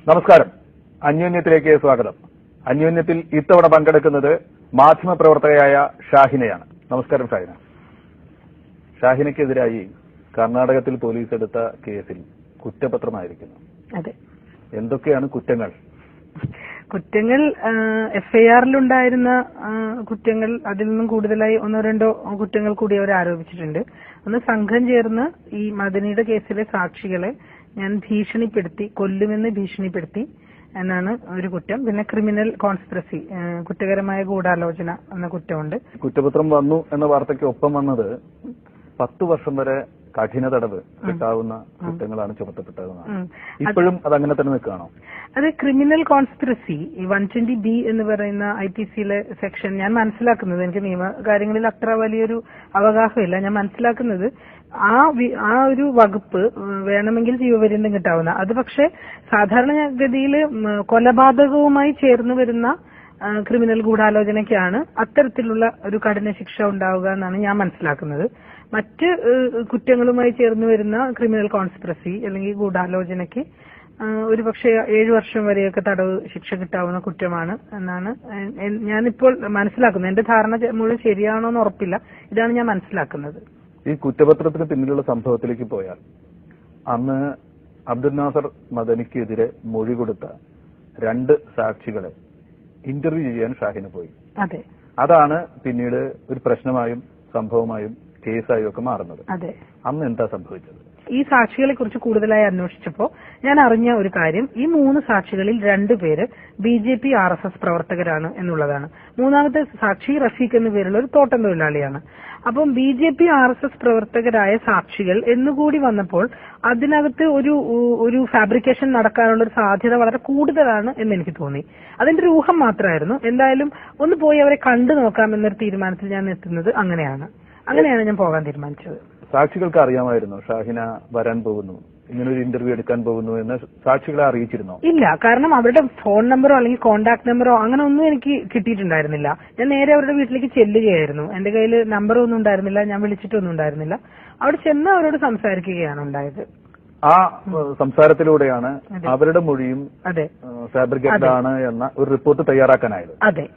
നമസ്കാരം. അന്യോന്യത്തിലേക്ക് സ്വാഗതം. അന്യോന്യത്തിൽ ഇത്തവണ പങ്കെടുക്കുന്നത് മാധ്യമപ്രവർത്തകയായ ഷാഹിനയാണ്. നമസ്കാരം ഷാഹിന. ഷാഹിനയ്ക്കെതിരായി കർണാടകത്തിൽ പോലീസ് എടുത്ത കേസിൽ കുറ്റപത്രമായിരിക്കുന്നു. അതെ. എന്തൊക്കെയാണ് കുറ്റങ്ങൾ? കുറ്റങ്ങൾ എഫ്ഐആറിലുണ്ടായിരുന്ന കുറ്റങ്ങൾ, അതിൽ നിന്നും കൂടുതലായി ഒന്നോ രണ്ടോ കുറ്റങ്ങൾ കൂടി അവർ ആരോപിച്ചിട്ടുണ്ട്. ഒന്ന്, സംഘം ചേർന്ന് ഈ മദനിയുടെ കേസിലെ സാക്ഷികളെ ഞാൻ ഭീഷണിപ്പെടുത്തി, കൊല്ലുമെന്ന് ഭീഷണിപ്പെടുത്തി എന്നാണ് ഒരു കുറ്റം. പിന്നെ ക്രിമിനൽ കോൺസ്പിറസി, കുറ്റകരമായ ഗൂഢാലോചന എന്ന കുറ്റമുണ്ട്. കുറ്റപത്രം വന്നു എന്ന വാർത്തയ്ക്ക് ഒപ്പം വന്നത് 10 വർഷം വരെ കഠിന തടവ് കിട്ടാവുന്ന കുറ്റങ്ങളാണ് ചുമത്തപ്പെട്ടതെന്നാണ്. ഇപ്പോഴും അതങ്ങനെ തന്നെ നിൽക്കുകയാണോ? അത് ക്രിമിനൽ കോൺസ്പിറസി 120B എന്ന് പറയുന്ന IPCയിലെ സെക്ഷൻ, ഞാൻ മനസ്സിലാക്കുന്നത്, എനിക്ക് നിയമകാര്യങ്ങളിൽ അത്ര വലിയൊരു അവഗാഹമില്ല, ഞാൻ മനസ്സിലാക്കുന്നത് ആ ഒരു വകുപ്പ് വേണമെങ്കിൽ ജീവപര്യന്തം കിട്ടാവുന്ന, അത് പക്ഷെ സാധാരണഗതിയിൽ കൊലപാതകവുമായി ചേർന്ന് വരുന്ന ക്രിമിനൽ ഗൂഢാലോചനയ്ക്കാണ് അത്തരത്തിലുള്ള ഒരു കഠിന ശിക്ഷ ഉണ്ടാവുക എന്നാണ് ഞാൻ മനസ്സിലാക്കുന്നത്. മറ്റ് കുറ്റങ്ങളുമായി ചേർന്ന് വരുന്ന ക്രിമിനൽ കോൺസ്പിറസി അല്ലെങ്കിൽ ഗൂഢാലോചനയ്ക്ക് ഒരുപക്ഷെ 7 വർഷം വരെയൊക്കെ തടവ് ശിക്ഷ കിട്ടാവുന്ന കുറ്റമാണ് എന്നാണ് ഞാനിപ്പോൾ മനസ്സിലാക്കുന്നത്. എന്റെ ധാരണ മുഴുവൻ ശരിയാണോ എന്ന് ഉറപ്പില്ല. ഇതാണ് ഞാൻ മനസ്സിലാക്കുന്നത്. ഈ കുറ്റപത്രത്തിന് പിന്നിലുള്ള സംഭവത്തിലേക്ക് പോയാൽ, അന്ന് അബ്ദുൽ നാസർ മദനിക്കെതിരെ മൊഴി കൊടുത്ത 2 സാക്ഷികളെ ഇന്റർവ്യൂ ചെയ്യാൻ ഷാഹിന പോയി. അതെ. അതാണ് പിന്നീട് ഒരു പ്രശ്നമായും സംഭവമായും കേസായും ഒക്കെ മാറുന്നത്. അതെ. അന്ന് എന്താ സംഭവിച്ചത്? ഈ സാക്ഷികളെ കുറിച്ച് കൂടുതലായി അന്വേഷിച്ചപ്പോൾ ഞാൻ അറിഞ്ഞ ഒരു കാര്യം, ഈ 3 സാക്ഷികളിൽ 2 പേര് BJP RSS പ്രവർത്തകരാണ് എന്നുള്ളതാണ്. മൂന്നാമത്തെ സാക്ഷി റഫീഖ് എന്ന പേരുള്ള ഒരു തോട്ടം തൊഴിലാളിയാണ്. അപ്പം BJP RSS പ്രവർത്തകരായ സാക്ഷികൾ എന്നുകൂടി വന്നപ്പോൾ അതിനകത്ത് ഒരു ഫാബ്രിക്കേഷൻ നടക്കാനുള്ള ഒരു സാധ്യത വളരെ കൂടുതലാണ് എന്ന് എനിക്ക് തോന്നി. അതിന്റെ ഒരു ഊഹം മാത്രമായിരുന്നു. എന്തായാലും ഒന്ന് പോയി അവരെ കണ്ടു നോക്കാമെന്നൊരു തീരുമാനത്തിൽ ഞാൻ എത്തുന്നത് അങ്ങനെയാണ് ഞാൻ പോകാൻ തീരുമാനിച്ചത്. സാക്ഷികൾക്ക് അറിയാമായിരുന്നു ഷാഹിന വരാൻ പോകുന്നു, ഇങ്ങനൊരു ഇന്റർവ്യൂ എടുക്കാൻ പോകുന്നു എന്ന് സാക്ഷികളെ അറിയിച്ചിരുന്നോ? ഇല്ല, കാരണം അവരുടെ ഫോൺ നമ്പറോ അല്ലെങ്കിൽ കോണ്ടാക്ട് നമ്പറോ അങ്ങനെ ഒന്നും എനിക്ക് കിട്ടിയിട്ടുണ്ടായിരുന്നില്ല. ഞാൻ നേരെ അവരുടെ വീട്ടിലേക്ക് ചെല്ലുകയായിരുന്നു. എന്റെ കയ്യിൽ നമ്പറോ ഒന്നും ഉണ്ടായിരുന്നില്ല, ഞാൻ വിളിച്ചിട്ടൊന്നും ഉണ്ടായിരുന്നില്ല. അവിടെ ചെന്ന് അവരോട് സംസാരിക്കുകയാണ് ഉണ്ടായത്. ആ സംസാരത്തിലൂടെയാണ് അവരുടെ മൊഴിയും ഫാബ്രിക്കേറ്റഡ് ആണ് എന്ന ഒരു റിപ്പോർട്ട് തയ്യാറാക്കാനായത്. അതെ.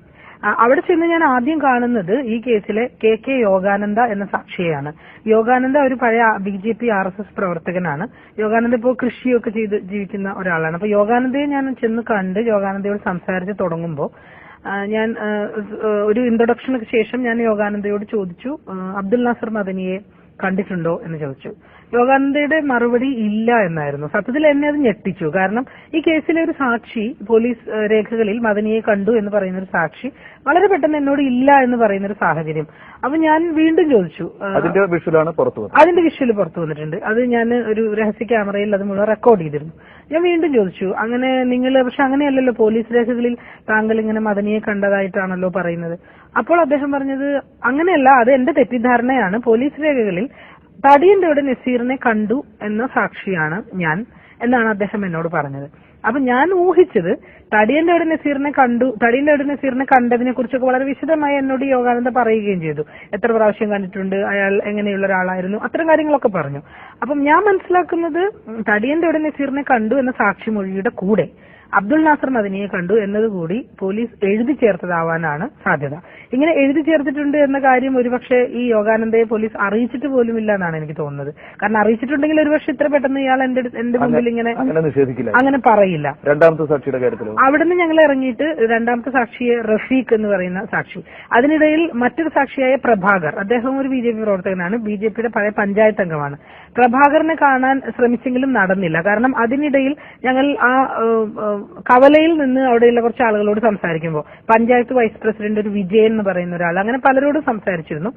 അവിടെ ചെന്ന് ഞാൻ ആദ്യം കാണുന്നത് ഈ കേസിലെ KK യോഗാനന്ദ എന്ന സാക്ഷിയെയാണ്. യോഗാനന്ദ ഒരു പഴയ BJP RSS പ്രവർത്തകനാണ്. യോഗാനന്ദ ഇപ്പോൾ കൃഷിയൊക്കെ ചെയ്ത് ജീവിക്കുന്ന ഒരാളാണ്. അപ്പൊ യോഗാനന്ദയെ ഞാൻ ചെന്ന് കണ്ട് യോഗാനന്ദയോട് സംസാരിച്ച് തുടങ്ങുമ്പോൾ ഞാൻ ഒരു ഇൻട്രൊഡക്ഷന് ശേഷം ഞാൻ യോഗാനന്ദയോട് ചോദിച്ചു, അബ്ദുൽ നാസർ മദനിയെ കണ്ടിട്ടുണ്ടോ എന്ന് ചോദിച്ചു. യോഗാനന്ദയുടെ മറുപടി ഇല്ല എന്നായിരുന്നു. സത്യത്തിൽ എന്നെ അത് ഞെട്ടിച്ചു. കാരണം ഈ കേസിലെ ഒരു സാക്ഷി, പോലീസ് രേഖകളിൽ മദനിയെ കണ്ടു എന്ന് പറയുന്ന ഒരു സാക്ഷി വളരെ പെട്ടെന്ന് എന്നോട് ഇല്ല എന്ന് പറയുന്ന ഒരു സാഹചര്യം. അപ്പൊ ഞാൻ വീണ്ടും ചോദിച്ചു. അതിന്റെ വിഷ്വൽ പുറത്തു വന്നിട്ടുണ്ട്. അത് ഞാൻ ഒരു രഹസ്യ ക്യാമറയിൽ അത് മുഴുവൻ റെക്കോർഡ് ചെയ്തിരുന്നു. ഞാൻ വീണ്ടും ചോദിച്ചു, അങ്ങനെ നിങ്ങൾ, പക്ഷെ അങ്ങനെയല്ലല്ലോ, പോലീസ് രേഖകളിൽ താങ്കൾ ഇങ്ങനെ മദനിയെ കണ്ടതായിട്ടാണല്ലോ പറയുന്നത്. അപ്പോൾ അദ്ദേഹം പറഞ്ഞത് അങ്ങനെയല്ല, അത് എന്റെ തെറ്റിദ്ധാരണയാണ്. പോലീസ് രേഖകളിൽ തടിയന്റെ നസീറിനെ കണ്ടു എന്ന സാക്ഷിയാണ് ഞാൻ എന്നാണ് അദ്ദേഹം എന്നോട് പറഞ്ഞത്. അപ്പൊ ഞാൻ ഊഹിച്ചത് തടിയന്റെ നസീറിനെ കണ്ടതിനെ കുറിച്ചൊക്കെ വളരെ വിശദമായി എന്നോട് യോഗാനന്ദ പറയുകയും ചെയ്തു. എത്ര പ്രാവശ്യം കണ്ടിട്ടുണ്ട്, അയാൾ എങ്ങനെയുള്ള ഒരാളായിരുന്നു, അത്തരം കാര്യങ്ങളൊക്കെ പറഞ്ഞു. അപ്പം ഞാൻ മനസ്സിലാക്കുന്നത് തടിയന്റെ നസീറിനെ കണ്ടു എന്ന സാക്ഷിമൊഴിയുടെ കൂടെ അബ്ദുൽ നാസർ മദനിയെ കണ്ടു എന്നതുകൂടി പോലീസ് എഴുതി ചേർത്തതാവാനാണ് സാധ്യത. ഇങ്ങനെ എഴുതി ചേർത്തിട്ടുണ്ട് എന്ന കാര്യം ഒരുപക്ഷെ ഈ യോഗാനന്ദയെ പോലീസ് അറിയിച്ചിട്ട് പോലുമില്ല എന്നാണ് എനിക്ക് തോന്നുന്നത്. കാരണം അറിയിച്ചിട്ടുണ്ടെങ്കിൽ ഒരുപക്ഷെ ഇത്ര പെട്ടെന്ന് ഇയാൾ എന്റെ മുമ്പിൽ ഇങ്ങനെ അങ്ങനെ പറയില്ല. രണ്ടാമത്തെ സാക്ഷിയുടെ കാര്യത്തിൽ അവിടുന്ന് ഞങ്ങൾ ഇറങ്ങിയിട്ട് രണ്ടാമത്തെ സാക്ഷിയെ റഫീഖ് എന്ന് പറയുന്ന സാക്ഷി, അതിനിടയിൽ മറ്റൊരു സാക്ഷിയായ പ്രഭാകർ, അദ്ദേഹം ഒരു BJP പ്രവർത്തകനാണ്, BJPയുടെ പഴയ പഞ്ചായത്ത് അംഗമാണ്. പ്രഭാകറിനെ കാണാൻ ശ്രമിച്ചെങ്കിലും നടന്നില്ല. കാരണം അതിനിടയിൽ ഞങ്ങൾ ആ കവലയിൽ നിന്ന് അവിടെയുള്ള കുറച്ച് ആളുകളോട് സംസാരിക്കുമ്പോൾ പഞ്ചായത്ത് വൈസ് പ്രസിഡന്റ് ഒരു വിജയൻ എന്ന് പറയുന്ന ഒരാൾ, അങ്ങനെ പലരോടും സംസാരിച്ചിരുന്നു.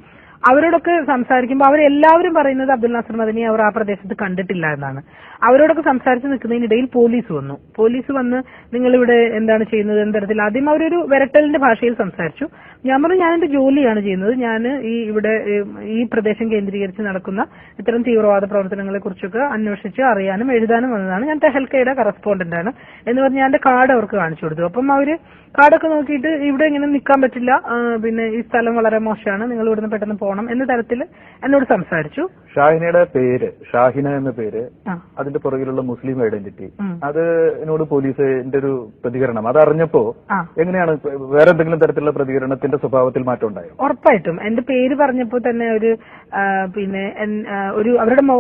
അവരോടൊക്കെ സംസാരിക്കുമ്പോൾ അവരെല്ലാവരും പറയുന്നത് അബ്ദുൽ നാസർ മദനിയെ അവർ ആ പ്രദേശത്ത് കണ്ടിട്ടില്ല എന്നാണ്. അവരോടൊക്കെ സംസാരിച്ച് നിൽക്കുന്നതിനിടയിൽ പോലീസ് വന്ന് നിങ്ങളിവിടെ എന്താണ് ചെയ്യുന്നത് എന്ന തരത്തിൽ ആദ്യം അവരൊരു വിരട്ടലിന്റെ ഭാഷയിൽ സംസാരിച്ചു. ഞാൻ പറഞ്ഞു, ഞാൻ എന്റെ ജോലിയാണ് ചെയ്യുന്നത്, ഞാൻ ഈ പ്രദേശം കേന്ദ്രീകരിച്ച് നടക്കുന്ന ഇത്തരം തീവ്രവാദ പ്രവർത്തനങ്ങളെ കുറിച്ചൊക്കെ അന്വേഷിച്ച് അറിയാനും എഴുതാനും വന്നതാണ്, ഞാൻ തെഹൽക്കയുടെ കറസ്പോണ്ടന്റ് ആണ് എന്ന് പറഞ്ഞ് ഞാൻ എന്റെ കാർഡ് അവർക്ക് കാണിച്ചു കൊടുത്തു. അപ്പം കാർഡൊക്കെ നോക്കിയിട്ട് ഇവിടെ ഇങ്ങനെ നിൽക്കാൻ പറ്റില്ല, പിന്നെ ഈ സ്ഥലം വളരെ മോശമാണ്, നിങ്ങൾ ഇവിടുന്ന് പെട്ടെന്ന് പോകണം എന്ന തരത്തിൽ എന്നോട് സംസാരിച്ചു. ഷാഹിനയുടെ പേര്, ഷാഹിന എന്ന പേര്, അതിന്റെ പുറകിലുള്ള മുസ്ലിം ഐഡന്റിറ്റി, അത് എന്നോട് പോലീസിന്റെ ഒരു പ്രതികരണം അതറിഞ്ഞപ്പോ എങ്ങനെയാണ്, വേറെ എന്തെങ്കിലും തരത്തിലുള്ള പ്രതികരണത്തിന്റെ സ്വഭാവത്തിൽ മാറ്റം ഉണ്ടായോ? ഉറപ്പായിട്ടും എന്റെ പേര് പറഞ്ഞപ്പോ തന്നെ അവരുടെ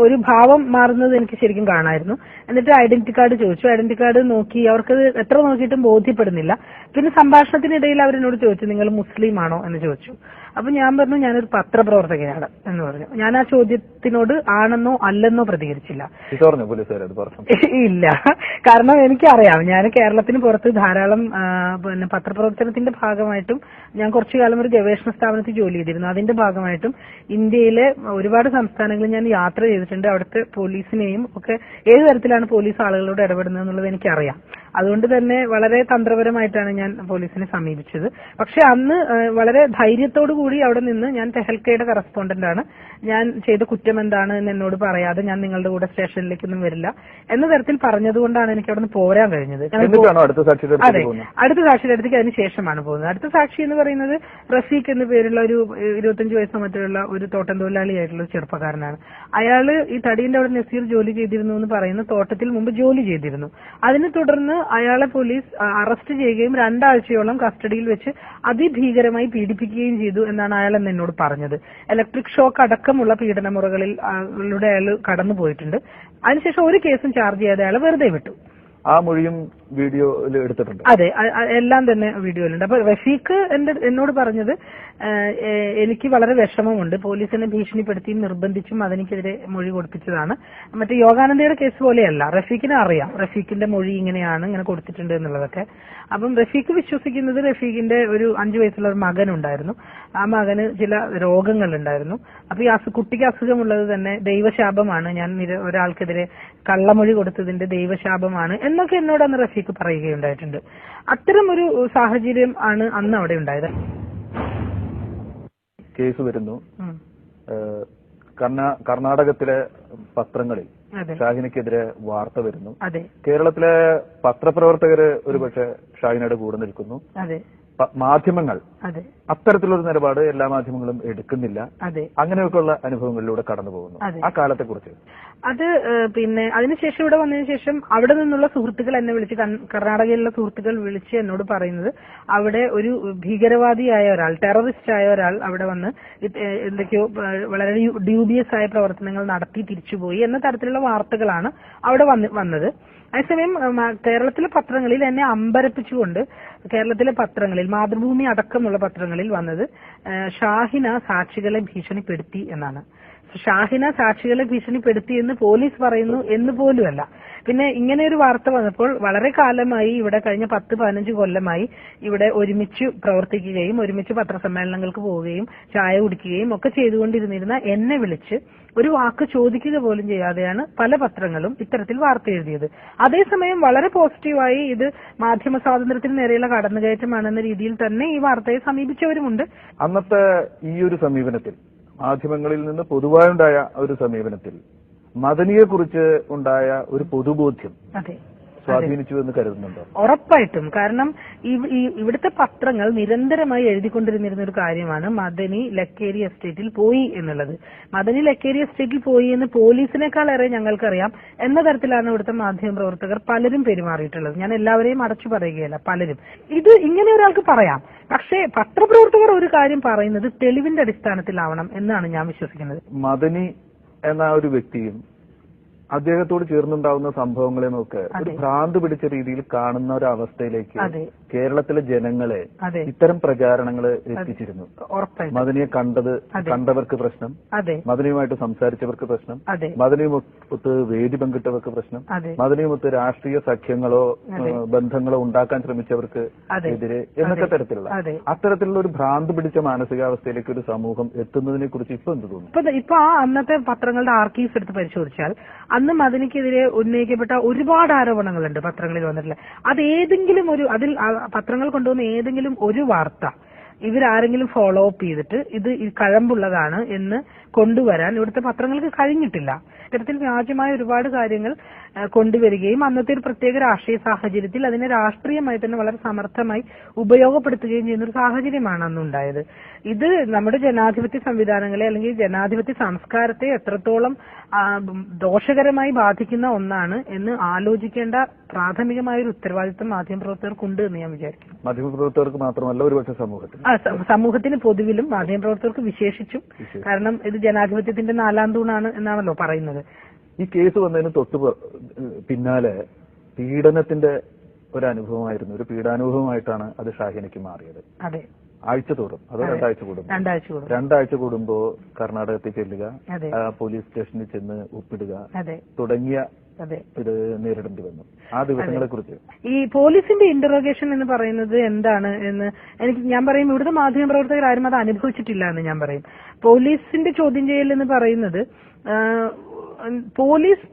ഒരു ഭാവം മാറുന്നത് എനിക്ക് ശരിക്കും കാണാമായിരുന്നു. എന്നിട്ട് ഐഡന്റിറ്റി കാർഡ് ചോദിച്ചു. ഐഡന്റിറ്റി കാർഡ് നോക്കി, അവർക്ക് എത്ര നോക്കിയിട്ടും ബോധ്യപ്പെടുന്നില്ല. പിന്നെ സംഭാഷണത്തിനിടയിൽ അവരെന്നോട് ചോദിച്ചു, നിങ്ങൾ മുസ്ലിം ആണോ എന്ന് ചോദിച്ചു. അപ്പൊ ഞാൻ പറഞ്ഞു, ഞാനൊരു പത്രപ്രവർത്തകനാണ് എന്ന് പറഞ്ഞു. ഞാൻ ആ ചോദ്യത്തിനോട് ആണെന്നോ അല്ലെന്നോ പ്രതികരിച്ചില്ല. ഇല്ല, കാരണം എനിക്കറിയാം, ഞാൻ കേരളത്തിന് പുറത്ത് ധാരാളം പത്രപ്രവർത്തനത്തിന്റെ ഭാഗമായിട്ടും ഞാൻ കുറച്ചു കാലം ഒരു ഗവേഷണ സ്ഥാപനത്തിൽ ജോലി ചെയ്തിരുന്നു. അതിന്റെ ഭാഗമായിട്ടും ഇന്ത്യയിലെ ഒരുപാട് സംസ്ഥാനങ്ങളിൽ ഞാൻ യാത്ര ചെയ്തിട്ടുണ്ട്. അവിടുത്തെ പോലീസിനെയും ഒക്കെ ഏത് തരത്തിലാണ് പോലീസ് ആളുകളോട് ഇടപെടുന്നത് എന്നുള്ളത് എനിക്കറിയാം. അതുകൊണ്ട് തന്നെ വളരെ തന്ത്രപരമായിട്ടാണ് ഞാൻ പോലീസിനെ സമീപിച്ചത്. പക്ഷെ അന്ന് വളരെ ധൈര്യത്തോടു കൂടി അവിടെ നിന്ന്, ഞാൻ തെഹൽക്കയുടെ കറസ്പോണ്ടന്റ് ആണ്, ഞാൻ ചെയ്ത കുറ്റം എന്താണ് എന്ന് എന്നോട് പറയാതെ ഞാൻ നിങ്ങളുടെ കൂടെ സ്റ്റേഷനിലേക്കൊന്നും വരില്ല എന്ന തരത്തിൽ പറഞ്ഞതുകൊണ്ടാണ് എനിക്ക് അവിടെ നിന്ന് പോരാൻ കഴിഞ്ഞത്. അതെ, അടുത്ത സാക്ഷിയുടെ അടുത്തേക്ക് അതിന് ശേഷമാണ് പോകുന്നത്. അടുത്ത സാക്ഷി എന്ന് പറയുന്നത് റഫീഖ് എന്ന പേരുള്ള ഒരു 25 വയസ്സോ മറ്റുള്ള ഒരു തോട്ടം തൊഴിലാളിയായിട്ടുള്ള ഒരു ചെറുപ്പക്കാരനാണ്. അയാള് ഈ തടീന്റെ അവിടെ നസീർ ജോലി ചെയ്തിരുന്നു എന്ന് പറയുന്ന തോട്ടത്തിൽ മുമ്പ് ജോലി ചെയ്തിരുന്നു. അതിനെ തുടർന്ന് അയാളെ പോലീസ് അറസ്റ്റ് ചെയ്യുകയും 2 ആഴ്ചയോളം കസ്റ്റഡിയിൽ വെച്ച് അതിഭീകരമായി പീഡിപ്പിക്കുകയും ചെയ്തു എന്നാണ് അയാൾ എന്നോട് പറഞ്ഞത്. ഇലക്ട്രിക് ഷോക്ക് അടക്കമുള്ള പീഡന മുറകളിൽ അയാൾ കടന്നു പോയിട്ടുണ്ട്. അതിനുശേഷം ഒരു കേസും ചാർജ് ചെയ്യാതെ അയാളെ വെറുതെ വിട്ടു. ആ മൊഴിയും വീഡിയോയിൽ എടുത്തിട്ടുണ്ട്. അതെ, എല്ലാം തന്നെ വീഡിയോയിലുണ്ട്. അപ്പൊ റഫീഖ് എന്നോട് പറഞ്ഞത്, എനിക്ക് വളരെ വിഷമമുണ്ട്, പോലീസിനെ ഭീഷണിപ്പെടുത്തിയും നിർബന്ധിച്ചും അതിനെതിരെ മൊഴി കൊടുപ്പിച്ചതാണ്. മറ്റേ യോഗാനന്ദയുടെ കേസ് പോലെയല്ല, റഫീഖിനെ അറിയാം, റഫീഖിന്റെ മൊഴി ഇങ്ങനെയാണ്, ഇങ്ങനെ കൊടുത്തിട്ടുണ്ട് എന്നുള്ളതൊക്കെ. അപ്പം റഫീഖ് വിശ്വസിക്കുന്നത്, റഫീഖിന്റെ ഒരു 5 വയസ്സുള്ള ഒരു മകനുണ്ടായിരുന്നു. ആ മകന് ചില രോഗങ്ങൾ ഉണ്ടായിരുന്നു. അപ്പൊ ഈ കുട്ടിക്ക് അസുഖമുള്ളത് തന്നെ ദൈവശാപമാണ്, ഞാൻ ഒരാൾക്കെതിരെ കള്ളമൊഴി കൊടുത്തതിന്റെ ദൈവശാപമാണ് എന്നൊക്കെ എന്നോട് അന്ന് റഫീഖ് പറയുകയുണ്ടായിട്ടുണ്ട്. അത്തരം ഒരു സാഹചര്യം ആണ് അന്ന് അവിടെ ഉണ്ടായത്. കേസ് വരുന്നു. കർണാടകത്തിലെ പത്രങ്ങളിൽ ഷാഹിനയ്ക്കെതിരെ വാർത്ത വരുന്നു. കേരളത്തിലെ പത്രപ്രവർത്തകര് ഒരുപക്ഷെ ഷാഹിനയുടെ കൂടെ നിൽക്കുന്നു. മാധ്യമങ്ങൾ അത്തരത്തിലൊരു നിലപാട് എല്ലാ മാധ്യമങ്ങളും എടുക്കുന്നില്ല. അങ്ങനെയൊക്കെയുള്ള അനുഭവങ്ങളിലൂടെ കടന്നു പോകുന്നു. ആ കാലത്തെ കുറിച്ച് അതിനുശേഷം ഇവിടെ വന്നതിന് ശേഷം അവിടെ നിന്നുള്ള സുഹൃത്തുക്കൾ എന്നെ വിളിച്ച്, കർണാടകയിലുള്ള സുഹൃത്തുക്കൾ വിളിച്ച് എന്നോട് പറയുന്നത്, അവിടെ ഒരു ഭീകരവാദിയായ ഒരാൾ, ടെററിസ്റ്റ് ആയ ഒരാൾ അവിടെ വന്ന് എന്തൊക്കെയോ വളരെ ഡ്യൂബിയസ് ആയ പ്രവർത്തനങ്ങൾ നടത്തി തിരിച്ചുപോയി എന്ന തരത്തിലുള്ള വാർത്തകളാണ് അവിടെ വന്നത്. അതേസമയം കേരളത്തിലെ പത്രങ്ങളിൽ എന്നെ അമ്പരപ്പിച്ചുകൊണ്ട്, കേരളത്തിലെ പത്രങ്ങളിൽ, മാതൃഭൂമി അടക്കമുള്ള പത്രങ്ങളിൽ വന്നത് ഷാഹിന സാക്ഷികളെ ഭീഷണിപ്പെടുത്തി എന്നാണ്. ഷാഹിന സാക്ഷികളെ ഭീഷണിപ്പെടുത്തി എന്ന് പോലീസ് പറയുന്നു എന്ന് പോലുമല്ല. പിന്നെ ഇങ്ങനെ ഒരു വാർത്ത വന്നപ്പോൾ, വളരെ കാലമായി ഇവിടെ, കഴിഞ്ഞ 10-15 കൊല്ലമായി ഇവിടെ ഒരുമിച്ച് പ്രവർത്തിക്കുകയും ഒരുമിച്ച് പത്രസമ്മേളനങ്ങൾക്ക് പോവുകയും ചായ കുടിക്കുകയും ഒക്കെ ചെയ്തുകൊണ്ടിരുന്നിരുന്ന എന്നെ വിളിച്ച് ഒരു വാക്ക് ചോദിക്കുക പോലും ചെയ്യാതെയാണ് പല പത്രങ്ങളും ഇത്തരത്തിൽ വാർത്ത എഴുതിയത്. അതേസമയം വളരെ പോസിറ്റീവായി ഇത് മാധ്യമ സ്വാതന്ത്ര്യത്തിന് നേരെയുള്ള കടന്നുകയറ്റമാണെന്ന രീതിയിൽ തന്നെ ഈ വാർത്തയെ സമീപിച്ചവരുമുണ്ട്. അന്നത്തെ ഈ ഒരു സമീപനത്തിൽ, മാധ്യമങ്ങളിൽ നിന്ന് പൊതുവായുണ്ടായ ഒരു സമീപനത്തിൽ മദനിയെ കുറിച്ച് ഉണ്ടായ ഒരു പൊതുബോധ്യം സ്വാധീനിച്ചു എന്ന് കരുതുന്നുണ്ടോ? ഉറപ്പായിട്ടും. കാരണം ഇവിടുത്തെ പത്രങ്ങൾ നിരന്തരമായി എഴുതിക്കൊണ്ടിരുന്നിരുന്ന ഒരു കാര്യമാണ് മദനി ലക്കേരി എസ്റ്റേറ്റിൽ പോയി എന്നുള്ളത്. മദനി ലക്കേരി എസ്റ്റേറ്റിൽ പോയി എന്ന് പോലീസിനേക്കാളേറെ ഞങ്ങൾക്കറിയാം എന്ന തരത്തിലാണ് ഇവിടുത്തെ മാധ്യമ പ്രവർത്തകർ പലരും പെരുമാറിയിട്ടുള്ളത്. ഞാൻ എല്ലാവരെയും അടച്ചു പറയുകയല്ല, പലരും. ഇത് ഇങ്ങനെ ഒരാൾക്ക് പറയാം, പക്ഷേ പത്രപ്രവർത്തകർ ഒരു കാര്യം പറയുന്നത് തെളിവിന്റെ അടിസ്ഥാനത്തിലാവണം എന്നാണ് ഞാൻ വിശ്വസിക്കുന്നത്. മദനി എന്ന ഒരു വ്യക്തിയും അദ്ദേഹത്തോട് ചേർന്നുണ്ടാവുന്ന സംഭവങ്ങളെ നോക്ക് ഒരു ഭ്രാന്ത് പിടിച്ച രീതിയിൽ കാണുന്ന ഒരു അവസ്ഥയിലേക്ക് കേരളത്തിലെ ജനങ്ങളെ ഇത്തരം പ്രചാരണങ്ങൾ എത്തിച്ചിരുന്നു. മദനിയെ കണ്ടവർക്ക് പ്രശ്നം, മദനിയുമായിട്ട് സംസാരിച്ചവർക്ക് പ്രശ്നം, മദനിയുമൊത്ത് വേദി പങ്കിട്ടവർക്ക് പ്രശ്നം, മദനിയുമൊത്ത് രാഷ്ട്രീയ സഖ്യങ്ങളോ ബന്ധങ്ങളോ ഉണ്ടാക്കാൻ ശ്രമിച്ചവർക്ക് എതിരെ എന്നൊക്കെ തരത്തിലുള്ള അത്തരത്തിലുള്ള ഒരു ഭ്രാന്ത് പിടിച്ച മാനസികാവസ്ഥയിലേക്ക് ഒരു സമൂഹം എത്തുന്നതിനെ കുറിച്ച് ഇപ്പൊ എന്ത് തോന്നുന്നു? ഇപ്പൊ ആ അന്നത്തെ പത്രങ്ങളുടെ ആർക്കീവ്സ് എടുത്ത് പരിശോധിച്ചാൽ അന്ന് മദനിക്കെതിരെ ഉന്നയിക്കപ്പെട്ട ഒരുപാട് ആരോപണങ്ങളുണ്ട് പത്രങ്ങളിൽ വന്നിട്ടില്ല. അതിൽ പത്രങ്ങൾ കൊണ്ടുവന്ന ഏതെങ്കിലും ഒരു വാർത്ത ഇവരാരെങ്കിലും ഫോളോ അപ്പ് ചെയ്തിട്ട് ഇത് കഴമ്പുള്ളതാണ് എന്ന് കൊണ്ടുവരാൻ ഇവിടുത്തെ പത്രങ്ങൾക്ക് കഴിഞ്ഞിട്ടില്ല. ഇത്തരത്തിൽ വ്യാജമായ ഒരുപാട് കാര്യങ്ങൾ കൊണ്ടുവരികയും അന്നത്തെ ഒരു പ്രത്യേക രാഷ്ട്രീയ സാഹചര്യത്തിൽ അതിനെ രാഷ്ട്രീയമായി തന്നെ വളരെ സമർത്ഥമായി ഉപയോഗപ്പെടുത്തുകയും ചെയ്യുന്ന ഒരു സാഹചര്യമാണ് അന്നുണ്ടായത്. ഇത് നമ്മുടെ ജനാധിപത്യ സംവിധാനങ്ങളെ അല്ലെങ്കിൽ ജനാധിപത്യ സംസ്കാരത്തെ എത്രത്തോളം ദോഷകരമായി ബാധിക്കുന്ന ഒന്നാണ് എന്ന് ആലോചിക്കേണ്ട പ്രാഥമികമായ ഒരു ഉത്തരവാദിത്വം മാധ്യമപ്രവർത്തകർക്കുണ്ട് എന്ന് ഞാൻ വിചാരിക്കുന്നു. മാധ്യമപ്രവർത്തകർക്ക് മാത്രമല്ല, ഒരുപക്ഷെ സമൂഹത്തിന് പൊതുവിലും മാധ്യമപ്രവർത്തകർക്ക് വിശേഷിച്ചും. കാരണം ഇത് ജനാധിപത്യത്തിന്റെ നാലാം തൂണാണ് എന്നാണല്ലോ പറയുന്നത്. ഈ കേസ് വന്നതിന് തൊട്ട് പിന്നാലെ പീഡനത്തിന്റെ ഒരു അനുഭവമായിരുന്നു, ഒരു പീഡാനുഭവമായിട്ടാണ് അത് ഷാഹിനയ്ക്ക് മാറിയത്. അതെ, ആഴ്ച തോറും, അതോ രണ്ടാഴ്ച കൂടുമ്പോ കർണാടകത്തിൽ ചെല്ലുക, പോലീസ് സ്റ്റേഷനിൽ ചെന്ന് ഒപ്പിടുക തുടങ്ങിയ ഇത് നേരിടേണ്ടി വന്നു. ആ ദിവസങ്ങളെ കുറിച്ച് ഈ പോലീസിന്റെ ഇന്ററോഗേഷൻ എന്ന് പറയുന്നത് എന്താണ് എന്ന് ഞാൻ പറയും, ഇവിടുത്തെ മാധ്യമപ്രവർത്തകർ ആരും അത് അനുഭവിച്ചിട്ടില്ല എന്ന് ഞാൻ പറയും. പോലീസിന്റെ ചോദ്യം ചെയ്യൽ എന്ന് പറയുന്നത് പോലീസ്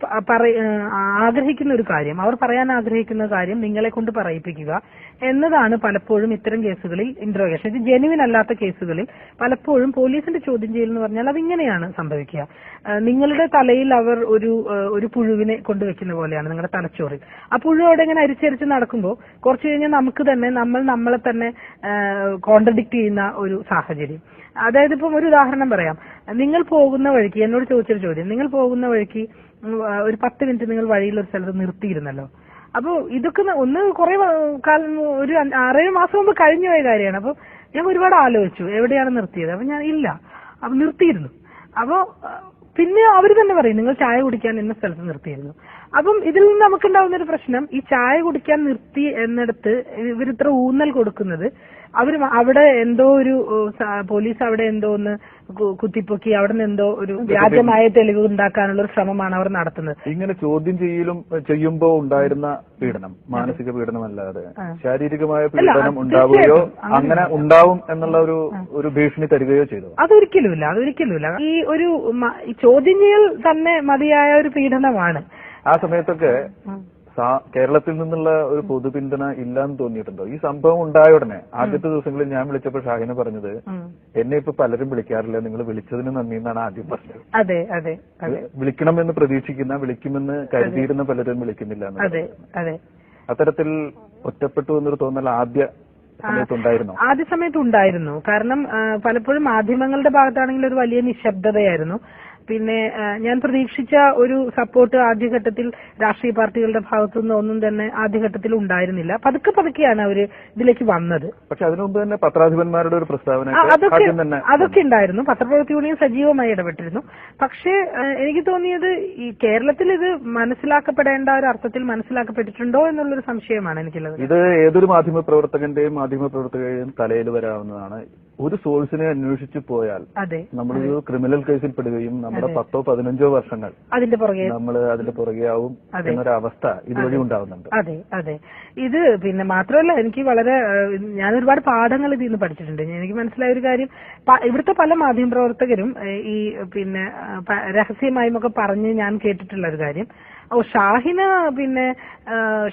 ആഗ്രഹിക്കുന്ന ഒരു കാര്യം, അവർ പറയാൻ ആഗ്രഹിക്കുന്ന കാര്യം നിങ്ങളെ കൊണ്ട് പറയിപ്പിക്കുക എന്നതാണ് പലപ്പോഴും ഇത്തരം കേസുകളിൽ ഇന്ററോഗേഷൻ. ഇത് ജെനുവിൻ അല്ലാത്ത കേസുകളിൽ പലപ്പോഴും പോലീസിന്റെ ചോദ്യം ചെയ്യൽ എന്ന് പറഞ്ഞാൽ അതിങ്ങനെയാണ് സംഭവിക്കുക. നിങ്ങളുടെ തലയിൽ അവർ ഒരു പുഴുവിനെ കൊണ്ടുവെക്കുന്ന പോലെയാണ്, നിങ്ങളുടെ തലച്ചോറിൽ. ആ പുഴു അവിടെ ഇങ്ങനെ അരിച്ചരിച്ച് നടക്കുമ്പോൾ കുറച്ചു കഴിഞ്ഞാൽ നമുക്ക് തന്നെ നമ്മളെ തന്നെ കോൺട്രഡിക്ട് ചെയ്യുന്ന ഒരു സാഹചര്യം. അതായത് ഇപ്പം ഒരു ഉദാഹരണം പറയാം. നിങ്ങൾ പോകുന്ന വഴിക്ക്, എന്നോട് ചോദിച്ചൊരു ചോദ്യം, നിങ്ങൾ പോകുന്ന വഴിക്ക് ഒരു 10 മിനിറ്റ് നിങ്ങൾ വഴിയിൽ ഒരു സ്ഥലത്ത് നിർത്തിയിരുന്നല്ലോ. അപ്പൊ ഇതൊക്കെ ഒന്ന് കുറെ കാലം, ഒരു 6-7 മാസം മുമ്പ് കഴിഞ്ഞു പോയ കാര്യമാണ്. അപ്പൊ ഞാൻ ഒരുപാട് ആലോചിച്ചു എവിടെയാണ് നിർത്തിയത്. അപ്പൊ ഞാൻ ഇല്ല, അപ്പൊ നിർത്തിയിരുന്നു. അപ്പൊ പിന്നെ അവർ തന്നെ പറയും നിങ്ങൾ ചായ കുടിക്കാൻ എന്ന സ്ഥലത്ത് നിർത്തിയിരുന്നു. അപ്പം ഇതിൽ നിന്ന് നമുക്കുണ്ടാവുന്ന ഒരു പ്രശ്നം, ഈ ചായ കുടിക്കാൻ നിർത്തി എന്നിടത്ത് ഇവരിത്ര ഊന്നൽ കൊടുക്കുന്നത് അവിടെ എന്തോ ഒരു പോലീസ് അവിടെ എന്തോ ഒന്ന് കുത്തിപ്പൊക്കി അവിടെ നിന്ന് എന്തോ ഒരു വ്യാജമായ തെളിവ് ഉണ്ടാക്കാനുള്ള ഒരു ശ്രമമാണ് അവർ നടത്തുന്നത്. ഇങ്ങനെ ചോദ്യം ചെയ്യുമ്പോൾ ഉണ്ടായിരുന്ന പീഡനം മാനസിക പീഡനമല്ലാതെ ശാരീരികമായ പീഡനം ഉണ്ടാവുകയോ അങ്ങനെ ഉണ്ടാവും എന്നുള്ള ഒരു ഭീഷണി തരികയോ ചെയ്തു? അതൊരിക്കലുമില്ല. ഈ ഒരു ചോദ്യം ചെയ്യൽ തന്നെ മതിയായ ഒരു പീഡനമാണ്. ആ സമയത്തൊക്കെ കേരളത്തിൽ നിന്നുള്ള ഒരു പൊതുപിന്തുണ ഇല്ലാന്ന് തോന്നിയിട്ടുണ്ടോ? ഈ സംഭവം ഉണ്ടായ ഉടനെ ആദ്യത്തെ ദിവസങ്ങളിൽ ഞാൻ വിളിച്ചപ്പോൾ ഷാഹിന പറഞ്ഞത്, എന്നെ ഇപ്പൊ പലരും വിളിക്കാറില്ല, നിങ്ങൾ വിളിച്ചതിന് നന്ദി എന്നാണ് ആദ്യം പറഞ്ഞത്. അതെ, വിളിക്കണമെന്ന് വിളിക്കുമെന്ന് കരുതിയിരുന്ന പലരും വിളിക്കുന്നില്ല. അത്തരത്തിൽ ഒറ്റപ്പെട്ടു എന്നൊരു തോന്നൽ ആദ്യ സമയത്തുണ്ടായിരുന്നു. കാരണം പലപ്പോഴും മാധ്യമങ്ങളുടെ ഭാഗത്താണെങ്കിൽ ഒരു വലിയ നിശബ്ദതയായിരുന്നു. പിന്നെ ഞാൻ പ്രതീക്ഷിച്ച ഒരു സപ്പോർട്ട് ആദ്യഘട്ടത്തിൽ രാഷ്ട്രീയ പാർട്ടികളുടെ ഭാഗത്തുനിന്ന് ഒന്നും തന്നെ ആദ്യഘട്ടത്തിൽ ഉണ്ടായിരുന്നില്ല. പതുക്കെയാണ് അവര് ഇതിലേക്ക് വന്നത്. പക്ഷെ അതിനു മുമ്പ് തന്നെ പത്രാധിപന്മാരുടെ ഒരു പ്രസ്താവന അതൊക്കെ ഉണ്ടായിരുന്നു. പത്രപ്രവർത്തക യൂണിയൻ സജീവമായി ഇടപെട്ടിരുന്നു. പക്ഷേ എനിക്ക് തോന്നിയത് ഈ കേരളത്തിൽ ഇത് മനസ്സിലാക്കപ്പെടേണ്ട ഒരു അർത്ഥത്തിൽ മനസ്സിലാക്കപ്പെട്ടിട്ടുണ്ടോ എന്നുള്ളൊരു സംശയമാണ് എനിക്കുള്ളത്. ഇത് ഏതൊരു മാധ്യമപ്രവർത്തകന്റെയും തലയിൽ വരാവുന്നതാണ്. ഒരു സോഴ്സിനെ അന്വേഷിച്ചു പോയാൽ നമ്മളൊരു ക്രിമിനൽ കേസിൽ പെടുകയും നമ്മുടെ 10-15 വർഷങ്ങൾ നമ്മൾ അതിന്റെ പുറകെയാവും എന്നൊരവസ്ഥ ഇതുവഴി ഉണ്ടാവുന്നുണ്ട്. അതെ. ഇത് പിന്നെ മാത്രമല്ല, എനിക്ക് ഞാൻ ഒരുപാട് പാഠങ്ങൾ ഇതിൽ നിന്ന് പഠിച്ചിട്ടുണ്ട്. എനിക്ക് മനസ്സിലായ ഒരു കാര്യം, ഇവിടുത്തെ പല മാധ്യമപ്രവർത്തകരും ഈ പിന്നെ രഹസ്യമായും ഒക്കെ പറഞ്ഞ് ഞാൻ കേട്ടിട്ടുള്ള ഒരു കാര്യം,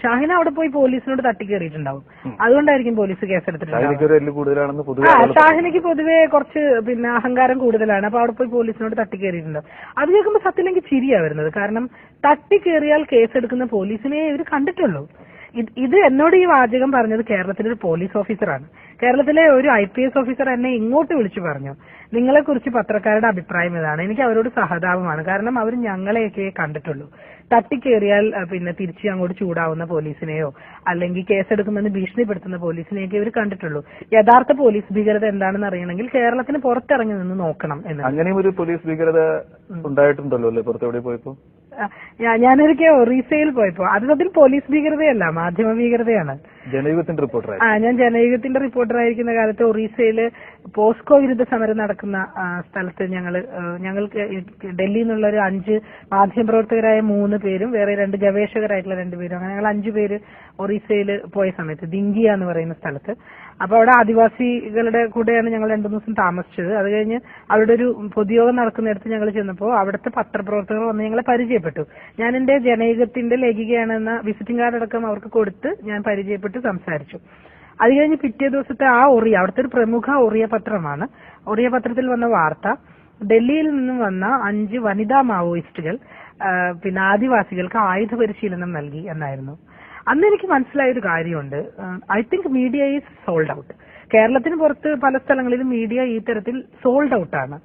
ഷാഹിന അവിടെ പോയി പോലീസിനോട് തട്ടിക്കേറിയിട്ടുണ്ടാവും, അതുകൊണ്ടായിരിക്കും പോലീസ് കേസെടുത്തിട്ടുണ്ടാവും. ഷാഹിനയ്ക്ക് പൊതുവെ കുറച്ച് പിന്നെ അഹങ്കാരം കൂടുതലാണ്. അപ്പൊ അവിടെ പോയി പോലീസിനോട് തട്ടിക്കേറിയിട്ടുണ്ടാവും. അത് കേൾക്കുമ്പോൾ സത്യം എനിക്ക് ചിരിയാ വരുന്നത്. കാരണം തട്ടിക്കേറിയാൽ കേസെടുക്കുന്ന പോലീസിനെ ഇവർ കണ്ടിട്ടുള്ളൂ. ഇത് എന്നോട് ഈ വാചകം പറഞ്ഞത് കേരളത്തിലെ ഒരു പോലീസ് ഓഫീസറാണ്. കേരളത്തിലെ ഒരു IPS ഓഫീസർ എന്നെ ഇങ്ങോട്ട് വിളിച്ചു പറഞ്ഞു, നിങ്ങളെ കുറിച്ച് പത്രക്കാരുടെ അഭിപ്രായം ഇതാണ്. എനിക്ക് അവരോട് സഹതാപമാണ്. കാരണം അവർ ഞങ്ങളെയൊക്കെ കണ്ടിട്ടുള്ളൂ. തട്ടിക്കേറിയാൽ പിന്നെ തിരിച്ച് അങ്ങോട്ട് ചൂടാവുന്ന പോലീസിനെയോ അല്ലെങ്കിൽ കേസെടുക്കുമെന്ന് ഭീഷണിപ്പെടുത്തുന്ന പോലീസിനെയൊക്കെ ഇവർ കണ്ടിട്ടുള്ളൂ. യഥാർത്ഥ പോലീസ് ഭീകരത എന്താണെന്ന് അറിയണമെങ്കിൽ കേരളത്തിന് പുറത്തിറങ്ങി നിന്ന് നോക്കണം എന്ന്. അങ്ങനെയും ഒരു പോലീസ് ഭീകരത ഉണ്ടായിട്ടുണ്ടല്ലോ അല്ലേ പുറത്തെവിടെ പോയപ്പോ? ഞാനൊരിക്കൽ ഒറീസയിൽ പോയപ്പോ അതിൽ പോലീസ് ഭീകരതയല്ല, മാധ്യമ ഭീകരതയാണ്. ജനയുഗത്തിന്റെ റിപ്പോർട്ടർ. ഞാൻ ജനയുഗത്തിന്റെ റിപ്പോർട്ടർ ആയിരിക്കുന്ന കാലത്ത് ഒറീസയില് പോസ്കോ വിരുദ്ധ സമരം നടക്കുന്ന സ്ഥലത്ത് ഞങ്ങൾക്ക് ഡൽഹിയിൽ നിന്നുള്ള ഒരു 5 മാധ്യമപ്രവർത്തകരായ 3 പേരും വേറെ 2 ഗവേഷകരായിട്ടുള്ള 2 പേരും, അങ്ങനെ ഞങ്ങൾ 5 പേര് ഒറീസയിൽ പോയ സമയത്ത് ദിങ്കിയ എന്ന് പറയുന്ന സ്ഥലത്ത്. അപ്പൊ അവിടെ ആദിവാസികളുടെ കൂടെയാണ് ഞങ്ങൾ 2-3 ദിവസം താമസിച്ചത്. അത് കഴിഞ്ഞ് അവിടെ ഒരു പൊതുയോഗം നടക്കുന്നിടത്ത് ഞങ്ങൾ ചെന്നപ്പോൾ അവിടുത്തെ പത്രപ്രവർത്തകർ വന്ന് ഞങ്ങളെ പരിചയപ്പെട്ടു. ഞാൻ എന്റെ ജനയുഗത്തിന്റെ ലേഖികയാണെന്ന വിസിറ്റിംഗ് കാർഡ് അടക്കം അവർക്ക് കൊടുത്ത് ഞാൻ പരിചയപ്പെട്ട് സംസാരിച്ചു. അത് കഴിഞ്ഞ് പിറ്റേ ദിവസത്തെ അവിടുത്തെ ഒരു പ്രമുഖ ഒറിയ പത്രമാണ്. ഒറിയ പത്രത്തിൽ വന്ന വാർത്ത, ഡൽഹിയിൽ നിന്നും വന്ന 5 വനിതാ മാവോയിസ്റ്റുകൾ പിന്നെ ആദിവാസികൾക്ക് ആയുധ പരിശീലനം നൽകി എന്നായിരുന്നു. അന്ന് എനിക്ക് മനസ്സിലായ ഒരു കാര്യമുണ്ട്. I think media is sold out. കേരളത്തിന് പുറത്ത് പല സ്ഥലങ്ങളിലും മീഡിയ ഈ തരത്തിൽ സോൾഡ് ഔട്ട് ആണ്.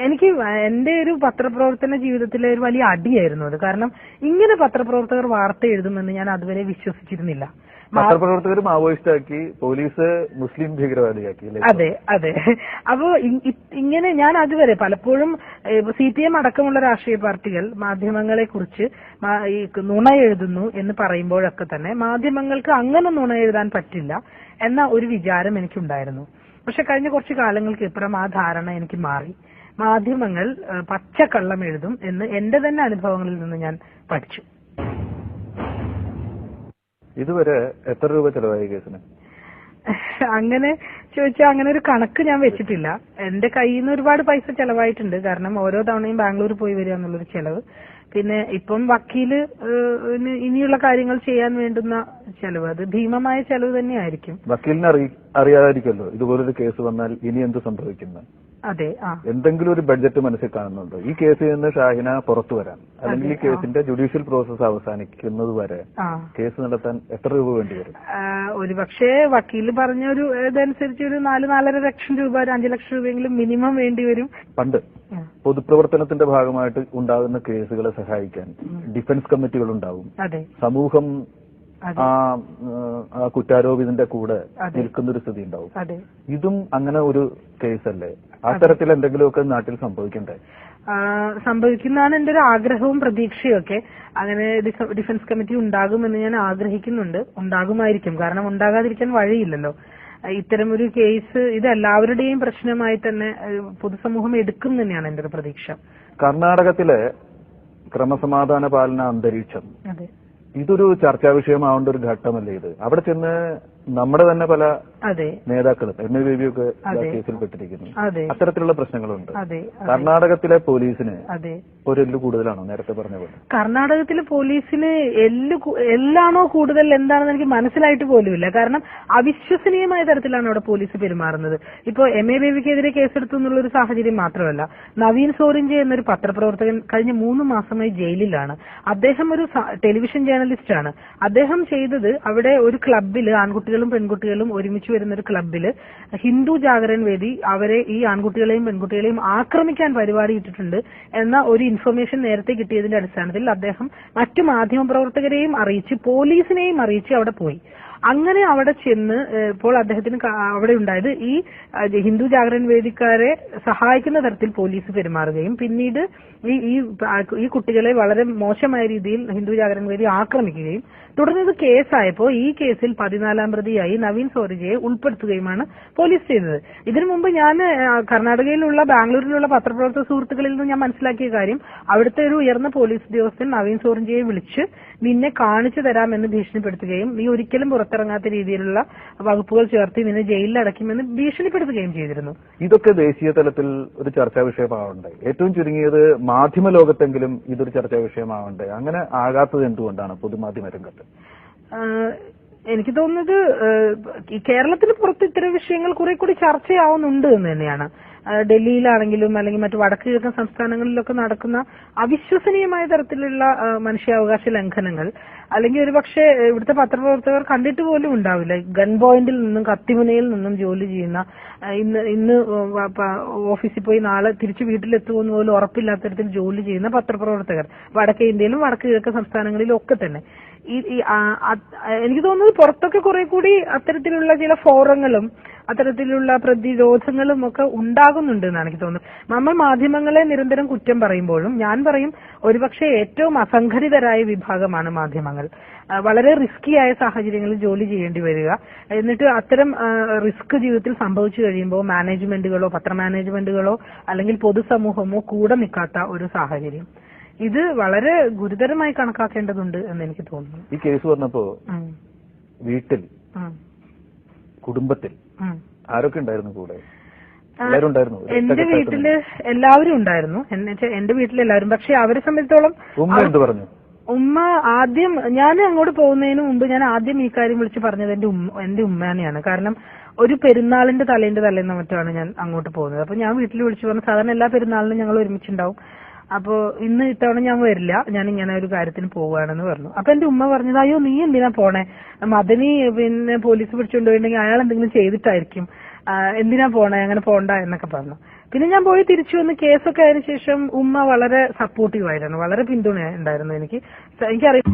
എനിക്ക് എന്റെ ഒരു പത്രപ്രവർത്തന ജീവിതത്തിലെ ഒരു വലിയ അടിയായിരുന്നു അത്. കാരണം ഇങ്ങനെ പത്രപ്രവർത്തകർ വാർത്ത എഴുതുമെന്ന് ഞാൻ അതുവരെ വിശ്വസിച്ചിരുന്നില്ല. പത്രപ്രവർത്തകർ മാവോയിസ്റ്റാക്കി, പോലീസ് മുസ്ലിം ഭീകരവാദിയാക്കി. അതെ അതെ. അപ്പോ ഇങ്ങനെ ഞാൻ അതുവരെ പലപ്പോഴും CPM അടക്കമുള്ള രാഷ്ട്രീയ പാർട്ടികൾ മാധ്യമങ്ങളെ കുറിച്ച് നുണ എഴുതുന്നു എന്ന് പറയുമ്പോഴൊക്കെ തന്നെ മാധ്യമങ്ങൾക്ക് അങ്ങനെ നുണ എഴുതാൻ പറ്റില്ല എന്ന ഒരു വിചാരം എനിക്കുണ്ടായിരുന്നു. പക്ഷെ കഴിഞ്ഞ കുറച്ചു കാലങ്ങൾക്ക് ഇപ്പുറം ആ ധാരണ എനിക്ക് മാറി. മാധ്യമങ്ങൾ പച്ചക്കള്ളം എഴുതും എന്ന് എന്റെ തന്നെ അനുഭവങ്ങളിൽ നിന്ന് ഞാൻ പഠിച്ചു. ഇതുവരെ എത്ര രൂപ ചെലവായി കേസിന്? അങ്ങനെ ചോദിച്ചാൽ അങ്ങനെ ഒരു കണക്ക് ഞാൻ വെച്ചിട്ടില്ല. എന്റെ കയ്യിൽ നിന്ന് ഒരുപാട് പൈസ ചെലവായിട്ടുണ്ട്. കാരണം ഓരോ തവണയും ബാംഗ്ലൂർ പോയി വരിക എന്നുള്ളൊരു ചെലവ്. പിന്നെ ഇപ്പം വക്കീല് ഇനിയുള്ള കാര്യങ്ങൾ ചെയ്യാൻ വേണ്ടുന്ന ചെലവ്, അത് ഭീമമായ ചെലവ് തന്നെയായിരിക്കും. വക്കീലിനെ അറിയാതായിരിക്കുമല്ലോ ഇതുപോലൊരു കേസ് വന്നാൽ ഇനി എന്ത് സംഭവിക്കുന്നത്. അതെ. എന്തെങ്കിലും ഒരു ബഡ്ജറ്റ് മനസ്സിൽ കാണുന്നുണ്ടോ ഈ കേസിൽ നിന്ന് ഷാഹിന പുറത്തു വരാൻ? അല്ലെങ്കിൽ ഈ കേസിന്റെ ജുഡീഷ്യൽ പ്രോസസ് അവസാനിക്കുന്നത് വരെ കേസ് നടത്താൻ എത്ര രൂപ വേണ്ടി വരും? ഒരുപക്ഷെ വക്കീല് പറഞ്ഞ ഒരു ഇതനുസരിച്ച് ഒരു 4-4.5 ലക്ഷം രൂപ, 5 ലക്ഷം രൂപയെങ്കിലും മിനിമം വേണ്ടി വരും. പണ്ട് പൊതുപ്രവർത്തനത്തിന്റെ ഭാഗമായിട്ട് ഉണ്ടാകുന്ന കേസുകളെ സഹായിക്കാൻ ഡിഫൻസ് കമ്മിറ്റികൾ ഉണ്ടാവും. സമൂഹം ആ കുറ്റാരോപിതന്റെ കൂടെ നിൽക്കുന്നൊരു സ്ഥിതി ഉണ്ടാവും. ഇതും അങ്ങനെ ഒരു കേസല്ലേ? ആ തരത്തിൽ എന്തെങ്കിലുമൊക്കെ നാട്ടിൽ സംഭവിക്കണ്ടേ? സംഭവിക്കുന്നതാണ് എന്റെ ഒരു ആഗ്രഹവും പ്രതീക്ഷയും ഒക്കെ. അങ്ങനെ ഡിഫൻസ് കമ്മിറ്റി ഉണ്ടാകുമെന്ന് ഞാൻ ആഗ്രഹിക്കുന്നുണ്ട്. ഉണ്ടാകുമായിരിക്കും. കാരണം ഉണ്ടാകാതിരിക്കാൻ വഴിയില്ലല്ലോ. ഇത്തരമൊരു കേസ് ഇത് എല്ലാവരുടെയും പ്രശ്നമായി തന്നെ പൊതുസമൂഹം എടുക്കും തന്നെയാണ് എന്റെ ഒരു പ്രതീക്ഷ. കർണാടകത്തിലെ ക്രമസമാധാന പാലന അന്തരീക്ഷം ഇതൊരു ചർച്ചാ വിഷയമാവേണ്ട ഒരു ഘട്ടമല്ലേ ഇത്? അവിടെ ചെന്ന് നമ്മുടെ തന്നെ പല നേതാക്കളും MA ബേബിയൊക്കെ കേസിൽ പെട്ടിരിക്കുന്നു. അത്തരത്തിലുള്ള പ്രശ്നങ്ങളുണ്ട്. കർണാടകത്തിലെ പോലീസിന് ഒരു എല്ല് കൂടുതലാണോ നേരത്തെ പറഞ്ഞ പോലെ? കർണാടകത്തിലെ പോലീസിന് എല്ലാണോ കൂടുതൽ എന്താണെന്ന് എനിക്ക് മനസ്സിലായിട്ട് പോലുമില്ല. കാരണം അവിശ്വസനീയമായ തരത്തിലാണ് അവിടെ പോലീസ് പെരുമാറുന്നത്. ഇപ്പോ MA ബേബിക്കെതിരെ കേസെടുത്തു എന്നുള്ള ഒരു സാഹചര്യം മാത്രമല്ല, നവീൻ സോറിഞ്ചെ എന്നൊരു പത്രപ്രവർത്തകൻ കഴിഞ്ഞ 3 മാസമായി ജയിലിലാണ്. അദ്ദേഹം ഒരു ടെലിവിഷൻ ജേർണലിസ്റ്റ് ആണ്. അദ്ദേഹം ചെയ്തത് അവിടെ ഒരു ക്ലബില് ആൺകുട്ടികളും പെൺകുട്ടികളും ഒരുമിച്ച് വരുന്ന ഒരു ക്ലബില് ഹിന്ദു ജാഗരൺ വേദി അവരെ ഈ ആൺകുട്ടികളെയും പെൺകുട്ടികളെയും ആക്രമിക്കാൻ പരിപാടി ഇട്ടിട്ടുണ്ട് എന്ന ഒരു ഇൻഫർമേഷൻ നേരത്തെ കിട്ടിയതിന്റെ അടിസ്ഥാനത്തിൽ അദ്ദേഹം മറ്റു മാധ്യമപ്രവർത്തകരെയും അറിയിച്ച് പോലീസിനെയും അറിയിച്ച് അവിടെ പോയി. അങ്ങനെ അവിടെ ചെന്ന് ഇപ്പോൾ അദ്ദേഹത്തിന് അവിടെ ഉണ്ടായത് ഈ ഹിന്ദു ജാഗരൺ വേദിക്കാരെ സഹായിക്കുന്ന തരത്തിൽ പോലീസ് പെരുമാറുകയും പിന്നീട് ഈ കുട്ടികളെ വളരെ മോശമായ രീതിയിൽ ഹിന്ദു ജാഗരൺ വേദി ആക്രമിക്കുകയും തുടർന്ന് ഇത് കേസായപ്പോൾ ഈ കേസിൽ 14ാം പ്രതിയായി നവീൻ സോറിഞ്ചയെ ഉൾപ്പെടുത്തുകയുമാണ് പോലീസ് ചെയ്തത്. ഇതിനു മുമ്പ് ഞാൻ കർണാടകയിലുള്ള ബാംഗ്ലൂരിലുള്ള പത്രപ്രവർത്തക സുഹൃത്തുക്കളിൽ നിന്ന് ഞാൻ മനസ്സിലാക്കിയ കാര്യം, അവിടുത്തെ ഒരു ഉയർന്ന പോലീസ് ഉദ്യോഗസ്ഥൻ നവീൻ സോറിഞ്ചയെ വിളിച്ച് നിന്നെ കാണിച്ചു തരാമെന്ന് ഭീഷണിപ്പെടുത്തുകയും നീ ഒരിക്കലും പുറത്തിറങ്ങാത്ത രീതിയിലുള്ള വകുപ്പുകൾ ചേർത്ത് നിന്നെ ജയിലിൽ അടയ്ക്കുമെന്ന് ഭീഷണിപ്പെടുത്തുകയും ചെയ്തിരുന്നു. ഇതൊക്കെ ദേശീയ തലത്തിൽ ഒരു ചർച്ചാ വിഷയമാവണ്ടേ? ഏറ്റവും ചുരുങ്ങിയത് മാധ്യമ ലോകത്തെങ്കിലും ഇതൊരു ചർച്ചാ വിഷയമാവണ്ടേ? അങ്ങനെ ആകാത്തത് എന്തുകൊണ്ടാണ് പൊതുമാധ്യമ രംഗത്ത്? എനിക്ക് തോന്നുന്നത് ഈ കേരളത്തിന് പുറത്ത് ഇത്തരം വിഷയങ്ങൾ കുറെ കൂടി ചർച്ചയാവുന്നുണ്ട് എന്ന് തന്നെയാണ്. ഡൽഹിയിലാണെങ്കിലും അല്ലെങ്കിൽ മറ്റു വടക്ക് കിഴക്കൻ സംസ്ഥാനങ്ങളിലൊക്കെ നടക്കുന്ന അവിശ്വസനീയമായ തരത്തിലുള്ള മനുഷ്യാവകാശ ലംഘനങ്ങൾ അല്ലെങ്കിൽ ഒരുപക്ഷെ ഇവിടുത്തെ പത്രപ്രവർത്തകർ കണ്ടിട്ട് പോലും ഉണ്ടാവില്ല. ഗൺ പോയിന്റിൽ നിന്നും കത്തിമുനയിൽ നിന്നും ജോലി ചെയ്യുന്ന ഇന്ന് ഓഫീസിൽ പോയി നാളെ തിരിച്ചു വീട്ടിലെത്തുമെന്ന് പോലും ഉറപ്പില്ലാത്ത തരത്തിൽ ജോലി ചെയ്യുന്ന പത്രപ്രവർത്തകർ വടക്കേ ഇന്ത്യയിലും വടക്ക് കിഴക്കൻ സംസ്ഥാനങ്ങളിലും ഒക്കെ തന്നെ എനിക്ക് തോന്നുന്നത് പുറത്തൊക്കെ കുറെ കൂടി അത്തരത്തിലുള്ള ചില ഫോറങ്ങളും അത്തരത്തിലുള്ള പ്രതിരോധങ്ങളും ഒക്കെ ഉണ്ടാകുന്നുണ്ട് എന്നാണ് എനിക്ക് തോന്നുന്നത്. നമ്മൾ മാധ്യമങ്ങളെ നിരന്തരം കുറ്റം പറയുമ്പോഴും ഞാൻ പറയും ഒരുപക്ഷെ ഏറ്റവും അസംഘടിതരായ വിഭാഗമാണ് മാധ്യമങ്ങൾ. വളരെ റിസ്കിയായ സാഹചര്യങ്ങളിൽ ജോലി ചെയ്യേണ്ടി വരിക, എന്നിട്ട് അത്തരം റിസ്ക് ജീവിതത്തിൽ സംഭവിച്ചു കഴിയുമ്പോൾ മാനേജ്മെന്റുകളോ പത്ര മാനേജ്മെന്റുകളോ അല്ലെങ്കിൽ പൊതുസമൂഹമോ കൂടെ നിൽക്കാത്ത ഒരു സാഹചര്യം, ഇത് വളരെ ഗുരുതരമായി കണക്കാക്കേണ്ടതുണ്ട് എന്ന് എനിക്ക് തോന്നുന്നു. ഈ കേസ് വന്നപ്പോ വീട്ടിൽ കുടുംബത്തിൽ ആരൊക്കെ ഉണ്ടായിരുന്നു കൂടെ? എന്റെ വീട്ടില് എല്ലാവരും ഉണ്ടായിരുന്നു. എന്റെ വീട്ടിലെല്ലാവരും. പക്ഷെ അവരെ സംബന്ധിച്ചോളം എന്ത് പറഞ്ഞു? ഉമ്മ ആദ്യം ഞാൻ അങ്ങോട്ട് പോകുന്നതിന് മുമ്പ് ഞാൻ ആദ്യം ഈ കാര്യം വിളിച്ച് പറഞ്ഞത് എന്റെ ഉമ്മേനെയാണ്. കാരണം ഒരു പെരുന്നാളിന്റെ തലേന്ന് മറ്റാണ് ഞാൻ അങ്ങോട്ട് പോകുന്നത്. അപ്പൊ ഞാൻ വീട്ടിൽ വിളിച്ചു പറഞ്ഞു, സാധാരണ എല്ലാ പെരുന്നാളിനും ഞങ്ങൾ ഒരുമിച്ചുണ്ടാവും. അപ്പൊ ഇന്ന് ഇത്തവണ ഞാൻ വരില്ല, ഞാൻ ഇങ്ങനെ ഒരു കാര്യത്തിന് പോവുകയാണെന്ന് പറഞ്ഞു. അപ്പൊ എന്റെ ഉമ്മ പറഞ്ഞത്, അയ്യോ നീ എന്തിനാ പോണേ, മദനി പിന്നെ പോലീസ് പിടിച്ചുകൊണ്ടുപോയിട്ടുണ്ടെങ്കിൽ അയാൾ എന്തെങ്കിലും ചെയ്തിട്ടായിരിക്കും, എന്തിനാ പോണേ, അങ്ങനെ പോണ്ട എന്നൊക്കെ പറഞ്ഞു. പിന്നെ ഞാൻ പോയി തിരിച്ചു വന്ന് കേസൊക്കെ ആയതിനു ശേഷം ഉമ്മ വളരെ സപ്പോർട്ടീവ് ആയിരുന്നു, വളരെ പിന്തുണ ഉണ്ടായിരുന്നു എനിക്കറിയാം.